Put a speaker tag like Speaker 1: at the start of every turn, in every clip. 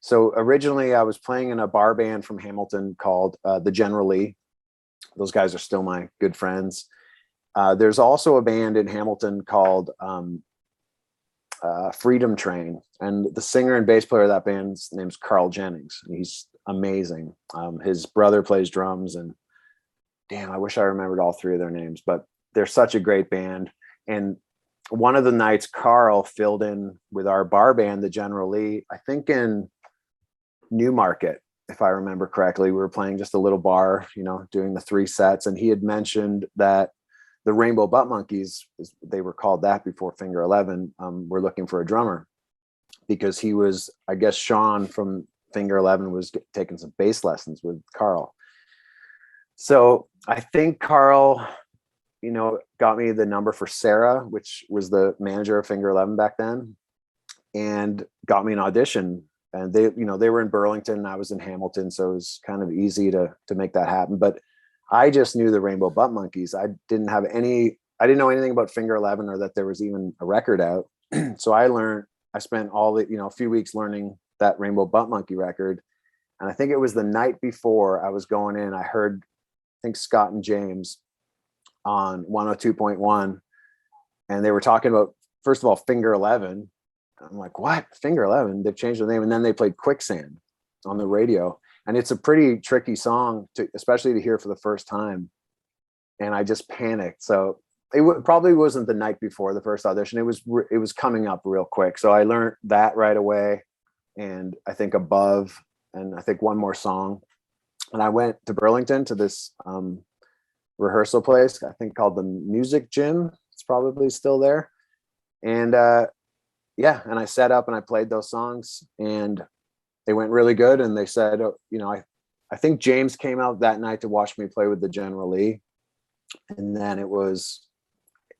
Speaker 1: So originally I was playing in a bar band from Hamilton called the General Lee. Those guys are still my good friends. There's also a band in Hamilton called Freedom Train, and the singer and bass player of that band's name's Carl Jennings. And he's amazing. His brother plays drums, and damn, I wish I remembered all three of their names, but they're such a great band. And one of the nights, Carl filled in with our bar band, the General Lee, I think in Newmarket, if I remember correctly. We were playing just a little bar, doing the 3 sets. And he had mentioned that the Rainbow Butt Monkeys, they were called that before Finger 11, were looking for a drummer, because he was, I guess Sean from Finger 11 was taking some bass lessons with Carl. So I think Carl, got me the number for Sarah, which was the manager of Finger 11 back then, and got me an audition. And they were in Burlington and I was in Hamilton. So it was kind of easy to make that happen. But I just knew the Rainbow Butt Monkeys. I didn't know anything about Finger 11 or that there was even a record out. So I spent a few weeks learning that Rainbow Butt Monkey record. And I think it was the night before I was going in, I heard, I think Scott and James on 102.1. And they were talking about, first of all, Finger 11. I'm like, what? Finger 11? They've changed the name. And then they played Quicksand on the radio. And it's a pretty tricky song, especially to hear for the first time. And I just panicked. So it probably wasn't the night before the first audition. It was coming up real quick. So I learned that right away. And I think Above, and I think one more song. And I went to Burlington to this rehearsal place, I think called the Music Gym. It's probably still there. And and I set up and I played those songs, and they went really good. And they said, I think James came out that night to watch me play with the General Lee. And then it was,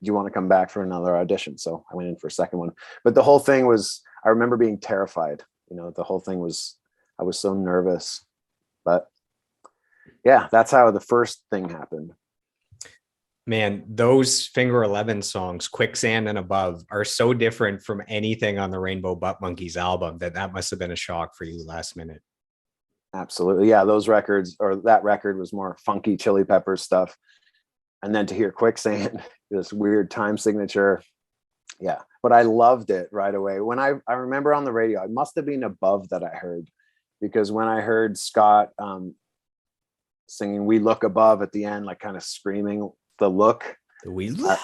Speaker 1: do you want to come back for another audition? So I went in for a second one. But the whole thing was, I remember being terrified. The whole thing was, I was so nervous. But yeah, that's how the first thing happened.
Speaker 2: Man, those Finger 11 songs, Quicksand and Above, are so different from anything on the Rainbow Butt Monkeys album that must have been a shock for you last minute.
Speaker 1: Absolutely. Yeah, those records, or that record, was more funky Chili Peppers stuff. And then to hear Quicksand, this weird time signature. Yeah, but I loved it right away. When I remember on the radio, it must have been Above that I heard, because when I heard Scott singing We Look Above at the end, like kind of screaming the look.
Speaker 2: We look.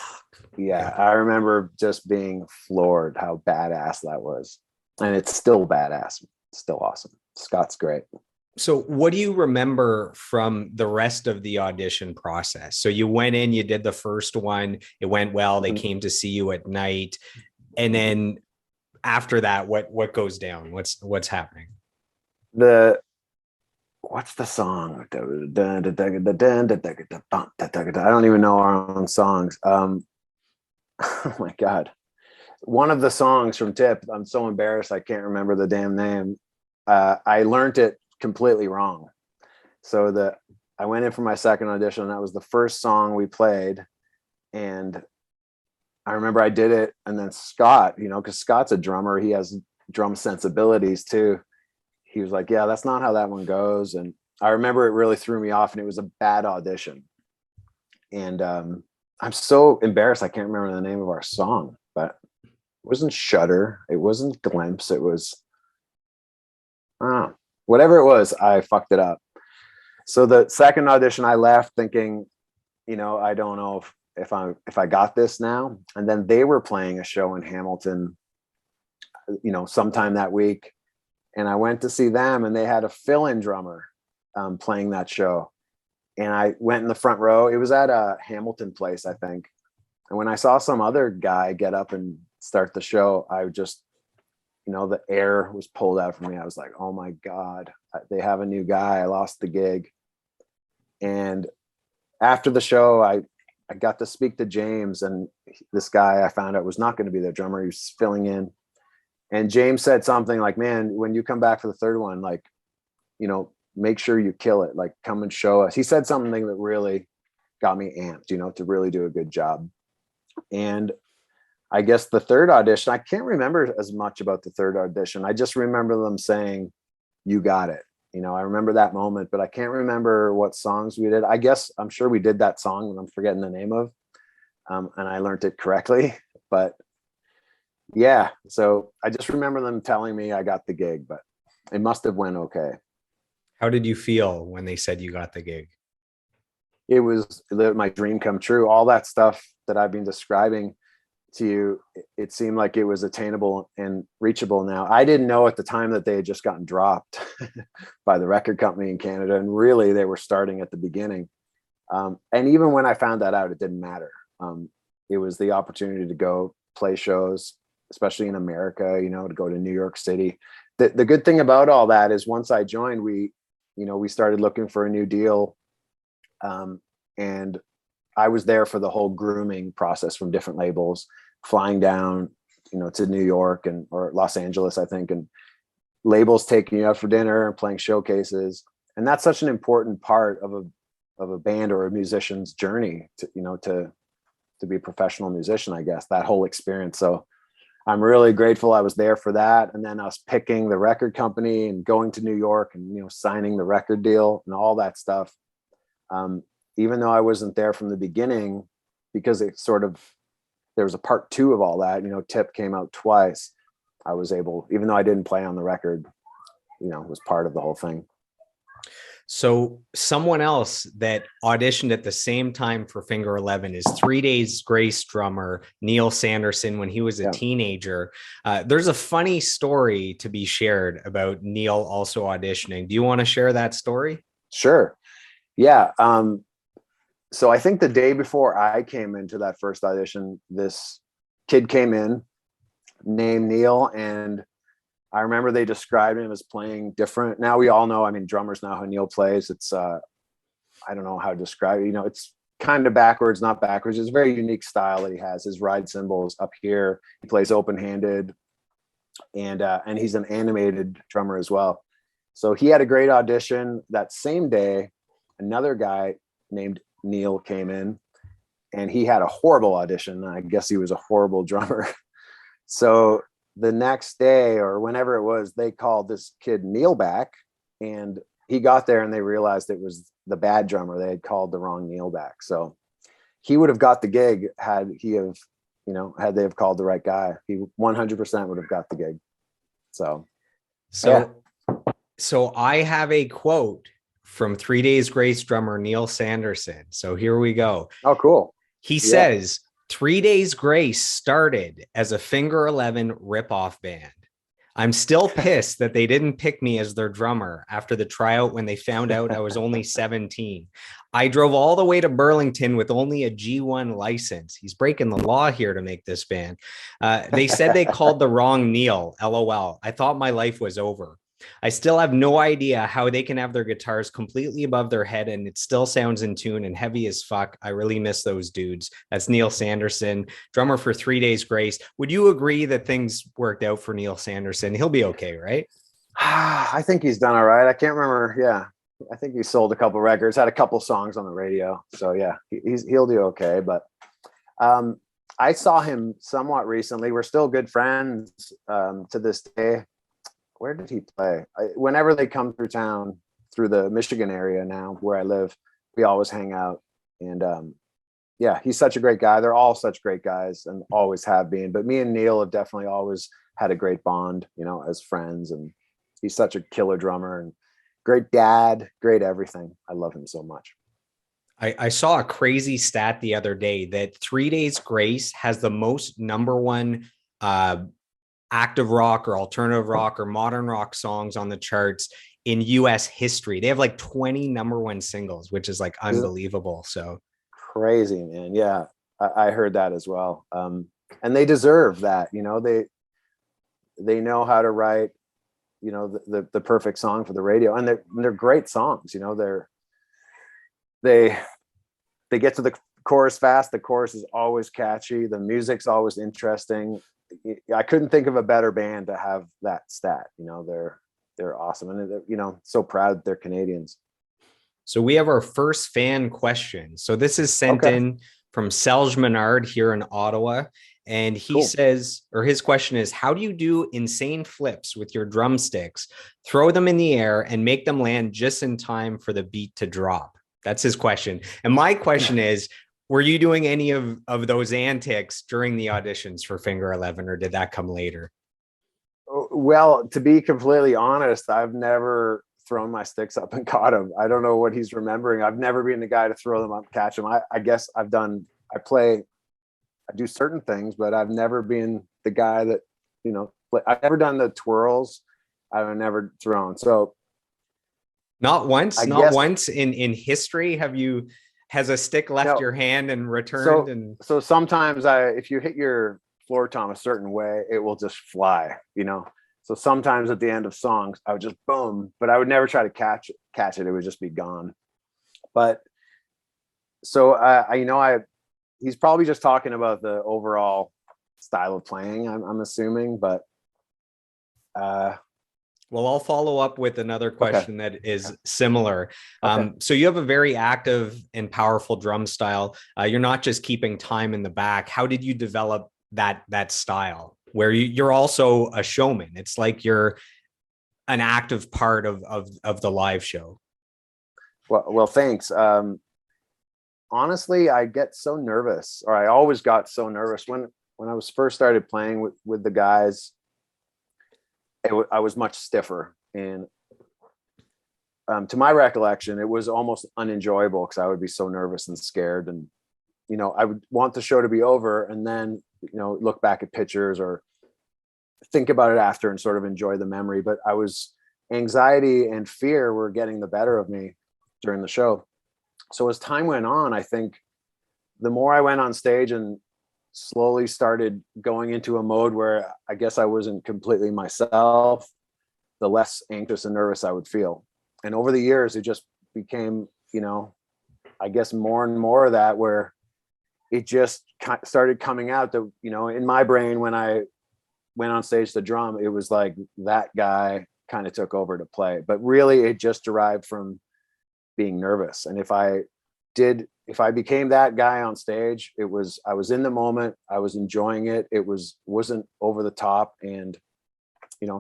Speaker 1: Yeah, I remember just being floored how badass that was. And it's still badass. It's still awesome. Scott's great.
Speaker 2: So what do you remember from the rest of the audition process? So you went in, you did the first one, it went well, they came to see you at night. And then after that, what goes down? What's happening?
Speaker 1: What's the song? I don't even know our own songs. Oh my God. One of the songs from Tip, I'm so embarrassed I can't remember the damn name. I learned it completely wrong. So I went in for my second audition, and that was the first song we played. And I remember I did it, and then Scott, because Scott's a drummer, he has drum sensibilities too. He was like, yeah, that's not how that one goes. And I remember it really threw me off, and it was a bad audition. And I'm so embarrassed I can't remember the name of our song, but it wasn't Shudder. It wasn't Glimpse. It was, whatever it was, I fucked it up. So the second audition, I left thinking, I don't know if I got this now. And then they were playing a show in Hamilton, sometime that week. And I went to see them, and they had a fill-in drummer playing that show. And I went in the front row. It was at a Hamilton place, I think. And when I saw some other guy get up and start the show, I just, the air was pulled out from me. I was like, oh my God, they have a new guy. I lost the gig. And after the show, I got to speak to James, and this guy I found out was not going to be the drummer. He was filling in. And James said something like, man, when you come back for the third one, like, make sure you kill it. Like, come and show us. He said something that really got me amped, to really do a good job. And I guess the third audition, I can't remember as much about the third audition. I just remember them saying, you got it. You know, I remember that moment, but I can't remember what songs we did. I guess I'm sure we did that song that I'm forgetting the name of. And I learned it correctly, but yeah. So I just remember them telling me I got the gig, but it must have went okay.
Speaker 2: How did you feel when they said you got the gig?
Speaker 1: It was my dream come true. All that stuff that I've been describing to you, it seemed like it was attainable and reachable now. I didn't know at the time that they had just gotten dropped by the record company in Canada. And really they were starting at the beginning. And even when I found that out, it didn't matter. It was the opportunity to go play shows, especially in America, you know, to go to New York City. The good thing about all that is once I joined, we started looking for a new deal. And I was there for the whole grooming process from different labels, flying down, you know, to New York or Los Angeles, I think, and labels taking you out for dinner and playing showcases. And that's such an important part of a band or a musician's journey to, you know, to be a professional musician, I guess, that whole experience. So I'm really grateful I was there for that. And then us picking the record company and going to New York and, you know, signing the record deal and all that stuff. Even though I wasn't there from the beginning, because it sort of, there was a part two of all that, you know, Tip came out twice. I was able, even though I didn't play on the record, you know, it was part of the whole thing.
Speaker 2: So someone else that auditioned at the same time for Finger 11 is 3 Days Grace drummer Neil Sanderson when he was a teenager. There's a funny story to be shared about Neil also auditioning. Do you want to share that story?
Speaker 1: Sure. Yeah. So I think the day before I came into that first audition, this kid came in named Neil, and I remember they described him as playing different. Now we all know, I mean, drummers know how Neil plays. It's, I don't know how to describe it. You know, it's kind of backwards, not backwards. It's a very unique style that he has. His ride cymbals up here. He plays open-handed, and he's an animated drummer as well. So he had a great audition. That same day, another guy named Neil came in, and he had a horrible audition. I guess he was a horrible drummer. So the next day or whenever it was, they called this kid Neil back, and he got there and they realized it was the bad drummer. They had called the wrong Neil back. So he would have got the gig had they have called the right guy. He 100% would have got the gig. So
Speaker 2: I have a quote from 3 Days Grace drummer Neil Sanderson. So here we go.
Speaker 1: Oh, cool.
Speaker 2: He says, 3 Days Grace started as a Finger 11 ripoff band. I'm still pissed that they didn't pick me as their drummer after the tryout when they found out I was only 17. I drove all the way to Burlington with only a G1 license. He's breaking the law here to make this band. They said they called the wrong Neil. LOL. I thought my life was over. I still have no idea how they can have their guitars completely above their head and it still sounds in tune and heavy as fuck. I really miss those dudes. That's Neil Sanderson, drummer for 3 Days Grace. Would you agree that things worked out for Neil Sanderson? He'll be okay, right?
Speaker 1: I think he's done all right. I can't remember. Yeah. I think he sold a couple records, had a couple songs on the radio. So yeah, he'll do okay. But I saw him somewhat recently. We're still good friends to this day. Where did he play? Whenever they come through town, through the Michigan area now where I live, we always hang out. And yeah, he's such a great guy. They're all such great guys and always have been. But me and Neil have definitely always had a great bond, you know, as friends. And he's such a killer drummer and great dad, great everything. I love him so much.
Speaker 2: I saw a crazy stat the other day that 3 Days Grace has the most #1 active rock or alternative rock or modern rock songs on the charts in US history. They have like 20 #1 singles, which is like unbelievable. So
Speaker 1: crazy, man. Yeah, I heard that as well. And they deserve that. You know, they know how to write, you know, the perfect song for the radio, and they're great songs. You know, they get to the chorus fast. The chorus is always catchy. The music's always interesting. I couldn't think of a better band to have that stat. You know, they're awesome, and they're, you know, so proud they're Canadians.
Speaker 2: So we have our first fan question. So this is sent in from Serge Menard here in Ottawa, And he
Speaker 1: Cool.
Speaker 2: says, or his question is, how do you do insane flips with your drumsticks, throw them in the air and make them land just in time for the beat to drop? That's his question. And my question is, were you doing any of those antics during the auditions for Finger 11, or did that come later?
Speaker 1: Well, to be completely honest, I've never thrown my sticks up and caught him. I don't know what he's remembering. I've never been the guy to throw them up, catch them. I guess I do certain things, but I've never been the guy that, I've never done the twirls. I've never thrown. So
Speaker 2: not once,
Speaker 1: I
Speaker 2: not
Speaker 1: guess
Speaker 2: once in history has a stick left
Speaker 1: no.
Speaker 2: your hand and returned.
Speaker 1: So sometimes if you hit your floor tom a certain way, it will just fly, So sometimes at the end of songs, I would just boom, but I would never try to catch it. It would just be gone. But so he's probably just talking about the overall style of playing, I'm assuming, but
Speaker 2: well, I'll follow up with another question that is similar.
Speaker 1: Okay.
Speaker 2: So you have a very active and powerful drum style. You're not just keeping time in the back. How did you develop that style where you're also a showman? It's like you're an active part of the live show.
Speaker 1: Well, thanks. Honestly, I get so nervous, or I always got so nervous when I was first started playing with the guys. I was much stiffer, and to my recollection, it was almost unenjoyable because I would be so nervous and scared, and I would want the show to be over, and then look back at pictures or think about it after and sort of enjoy the memory. But anxiety and fear were getting the better of me during the show. So as time went on, I think the more I went on stage and slowly started going into a mode where I guess I wasn't completely myself, the less anxious and nervous I would feel. And over the years, it just became, I guess more and more of that, where it just started coming out that, in my brain, when I went on stage to drum, it was like that guy kind of took over to play. But really, it just derived from being nervous. And if I became that guy on stage, I was in the moment, I was enjoying it. It wasn't over the top. And,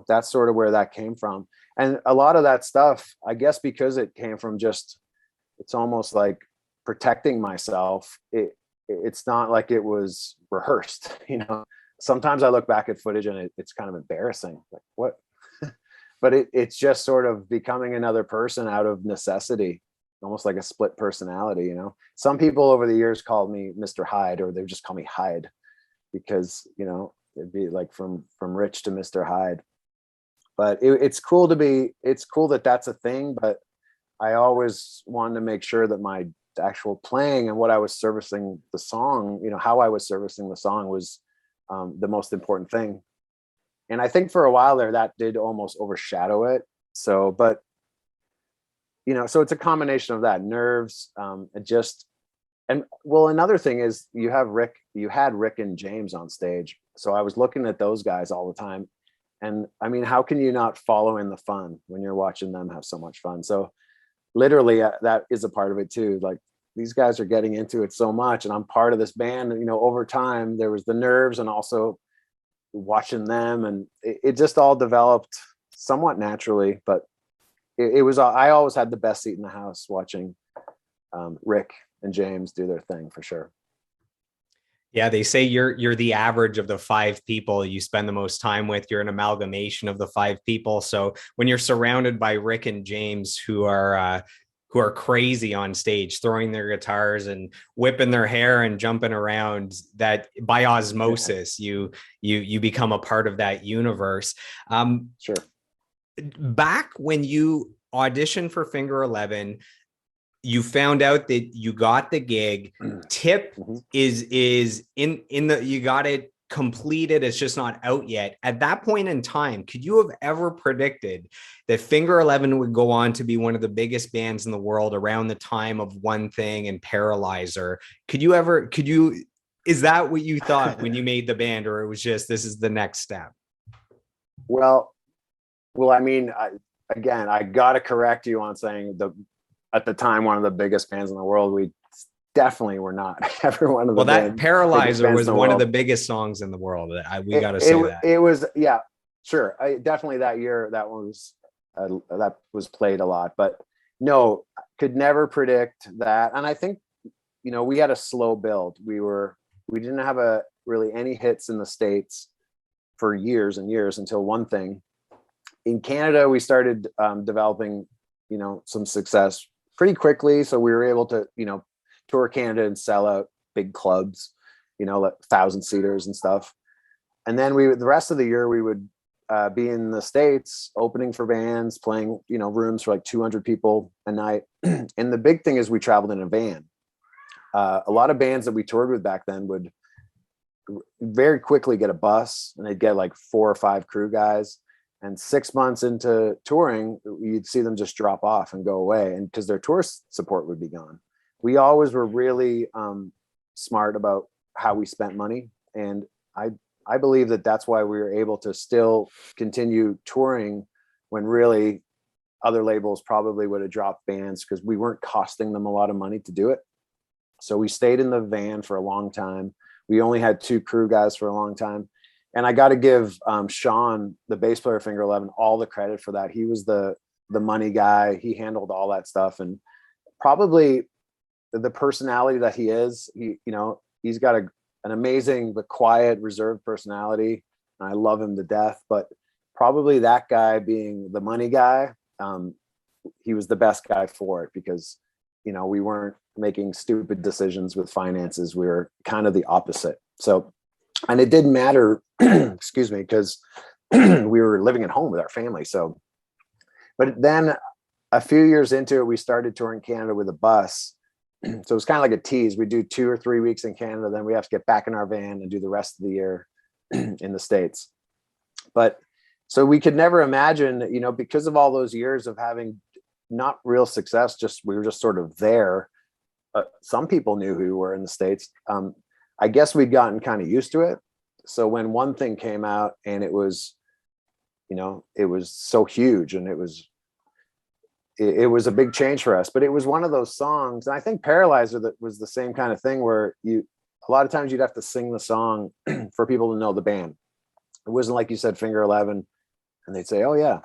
Speaker 1: that's sort of where that came from. And a lot of that stuff, I guess, because it came from it's almost like protecting myself. It's not like it was rehearsed, Sometimes I look back at footage and it's kind of embarrassing. Like, what? But it's just sort of becoming another person out of necessity, almost like a split personality. Some people over the years called me Mr. Hyde, or they would just call me Hyde because, it'd be like from Rich to Mr. Hyde. But it's cool that that's a thing. But I always wanted to make sure that my actual playing and what I was servicing the song, how I was servicing the song was the most important thing. And I think for a while there, that did almost overshadow it. So, but, so it's a combination of that, nerves, another thing is you had Rick and James on stage. So I was looking at those guys all the time. And I mean, how can you not follow in the fun when you're watching them have so much fun? So literally that is a part of it too. Like, these guys are getting into it so much, and I'm part of this band. Over time there was the nerves and also watching them, and it just all developed somewhat naturally. But it was, I always had the best seat in the house watching Rick and James do their thing, for sure.
Speaker 2: Yeah, they say you're the average of the 5 people you spend the most time with. You're an amalgamation of the 5 people. So when you're surrounded by Rick and James, who are crazy on stage, throwing their guitars and whipping their hair and jumping around, that by osmosis, you become a part of that universe.
Speaker 1: Sure.
Speaker 2: Back when you auditioned for Finger 11, you found out that you got the gig. Tip is in the, you got it completed, it's just not out yet. At that point in time, could you have ever predicted that Finger 11 would go on to be one of the biggest bands in the world around the time of One Thing and Paralyzer? Is that what you thought when you made the band, or it was just, this is the next step?
Speaker 1: Well, I mean, I got to correct you on saying at the time, one of the biggest bands in the world. We definitely were not. Every one of the
Speaker 2: Well, that
Speaker 1: biggest
Speaker 2: Paralyzer
Speaker 1: bands
Speaker 2: was
Speaker 1: in the
Speaker 2: one of
Speaker 1: world.
Speaker 2: the biggest songs in the world. We
Speaker 1: It,
Speaker 2: got to
Speaker 1: it
Speaker 2: say that.
Speaker 1: it was, yeah, sure. Definitely that year that was played a lot, but no, could never predict that. And I think, we had a slow build. We didn't have really any hits in the States for years and years until one thing. In Canada, we started developing, some success pretty quickly. So we were able to, tour Canada and sell out big clubs, like 1,000-seaters and stuff. And then the rest of the year we would be in the States opening for bands, playing, rooms for like 200 people a night. And the big thing is we traveled in a van. A lot of bands that we toured with back then would very quickly get a bus, and they'd get like 4 or 5 crew guys. And 6 months into touring, you'd see them just drop off and go away, and because their tour support would be gone. We always were really smart about how we spent money, and I believe that that's why we were able to still continue touring when really other labels probably would have dropped bands, because we weren't costing them a lot of money to do it. So we stayed in the van for a long time. We only had 2 crew guys for a long time. And I got to give Sean, the bass player of Finger Eleven, all the credit for that. He was the money guy. He handled all that stuff, and probably the personality that he is. He's got an amazing but quiet, reserved personality, and I love him to death. But probably that guy being the money guy, he was the best guy for it, because we weren't making stupid decisions with finances. We were kind of the opposite. So. And it didn't matter, excuse me, because we were living at home with our family. So, but then a few years into it, we started touring Canada with a bus. So it was kind of like a tease. We do 2 or 3 weeks in Canada, then we have to get back in our van and do the rest of the year in the States. But so we could never imagine, because of all those years of having not real success, we were just sort of there. Some people knew who we were in the States. I guess we'd gotten kind of used to it. So when one thing came out and it was so huge, and it was a big change for us, but it was one of those songs. And I think Paralyzer, that was the same kind of thing, where a lot of times you'd have to sing the song for people to know the band. It wasn't like you said Finger 11 and they'd say, oh yeah,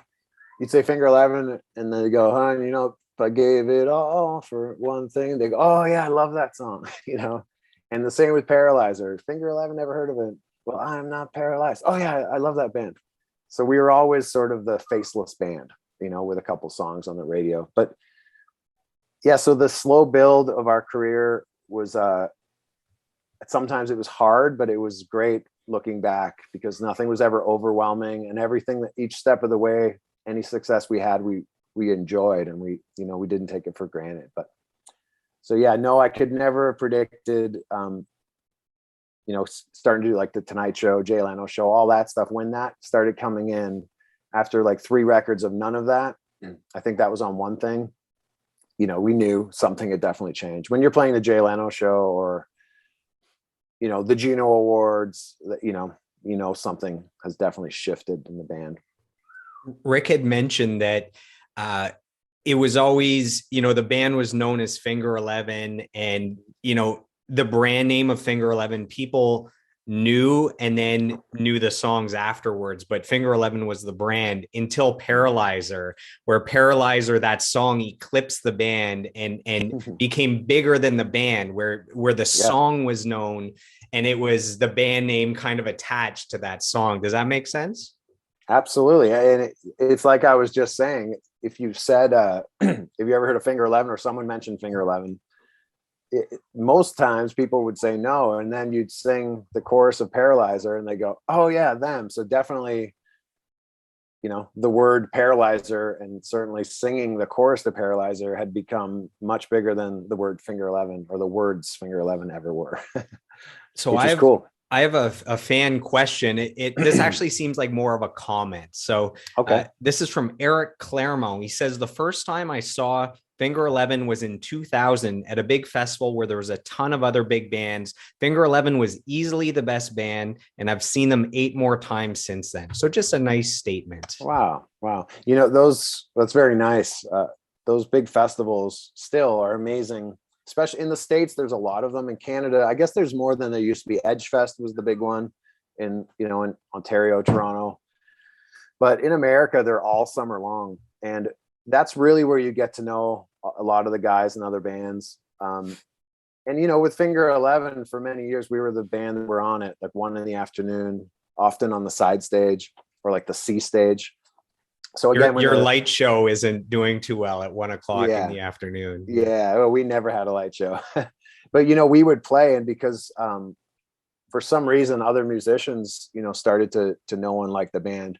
Speaker 1: you'd say Finger 11 and then they go, hon, if I gave it all for one thing, they go, oh yeah, I love that song. And the same with Paralyzer. Finger 11, never heard of it. Well, I'm not paralyzed. Oh yeah, I love that band. So we were always sort of the faceless band, with a couple songs on the radio. But yeah, so the slow build of our career was, sometimes it was hard, but it was great looking back, because nothing was ever overwhelming, and everything that each step of the way, any success we had, we enjoyed, and we didn't take it for granted. But so yeah, no, I could never have predicted, starting to do like the Tonight Show, Jay Leno show, all that stuff. When that started coming in after like 3 records of none of that, I think that was on one thing. We knew something had definitely changed. When you're playing the Jay Leno show or, the Juno Awards, something has definitely shifted in the band.
Speaker 2: Rick had mentioned that it was always, the band was known as Finger 11, and, the brand name of Finger 11, people knew and then knew the songs afterwards, but Finger 11 was the brand until Paralyzer, where Paralyzer, that song eclipsed the band and became bigger than the band, where the song was known and it was the band name kind of attached to that song. Does that make sense?
Speaker 1: Absolutely. And it's like I was just saying, if you said, have you ever heard of Finger 11, or someone mentioned Finger 11, most times people would say no. And then you'd sing the chorus of Paralyzer and they go, oh yeah, them. So definitely, the word Paralyzer, and certainly singing the chorus to Paralyzer, had become much bigger than the word Finger 11, or the words Finger 11 ever were.
Speaker 2: So
Speaker 1: which is cool.
Speaker 2: I have a fan question. This actually seems like more of a comment. So
Speaker 1: okay.
Speaker 2: This is from Eric Claremont. He says, the first time I saw Finger 11 was in 2000 at a big festival where there was a ton of other big bands. Finger 11 was easily the best band, and I've seen them 8 more times since then. So just a nice statement.
Speaker 1: Wow. That's very nice. Those big festivals still are amazing especially in the States, there's a lot of them. In Canada, I guess there's more than there used to be. Edgefest was the big one in, you know, in Ontario, Toronto. But in America, they're all summer long. And that's really where you get to know a lot of the guys and other bands. And, you know, with Finger 11, for many years, we were the band that were on it, like 1 in the afternoon, often on the side stage or like the C stage. So again,
Speaker 2: Your light show isn't doing too well at 1 o'clock in
Speaker 1: yeah,
Speaker 2: the afternoon.
Speaker 1: yeah, well, we never had a light show, but you know, we would play, and because for some reason other musicians, you know, started to know and like the band.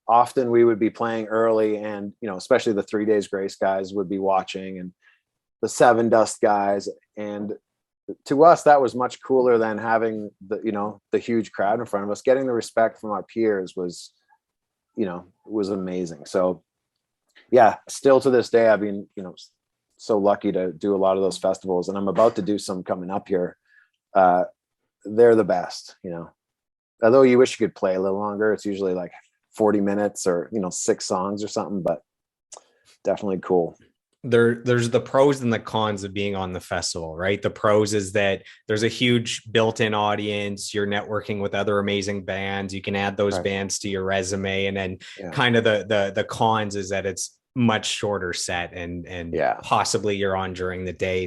Speaker 1: Often we would be playing early, and you know, especially the 3 Days Grace guys would be watching, and the Seven Dust guys, and to us that was much cooler than having the, you know, the huge crowd in front of us. Getting the respect from our peers was, you know, was amazing. So yeah, still to this day, I've been, you know, so lucky to do a lot of those festivals, and I'm about to do some coming up here. They're the best, you know, although you wish you could play a little longer. It's usually like 40 minutes or, you know, 6 songs or something, but definitely cool.
Speaker 2: There's the pros and the cons of being on the festival, right? The pros is that there's a huge built-in audience. You're networking with other amazing bands. You can add those bands to your resume. And then kind of the cons is that it's much shorter set, and possibly you're on during the day.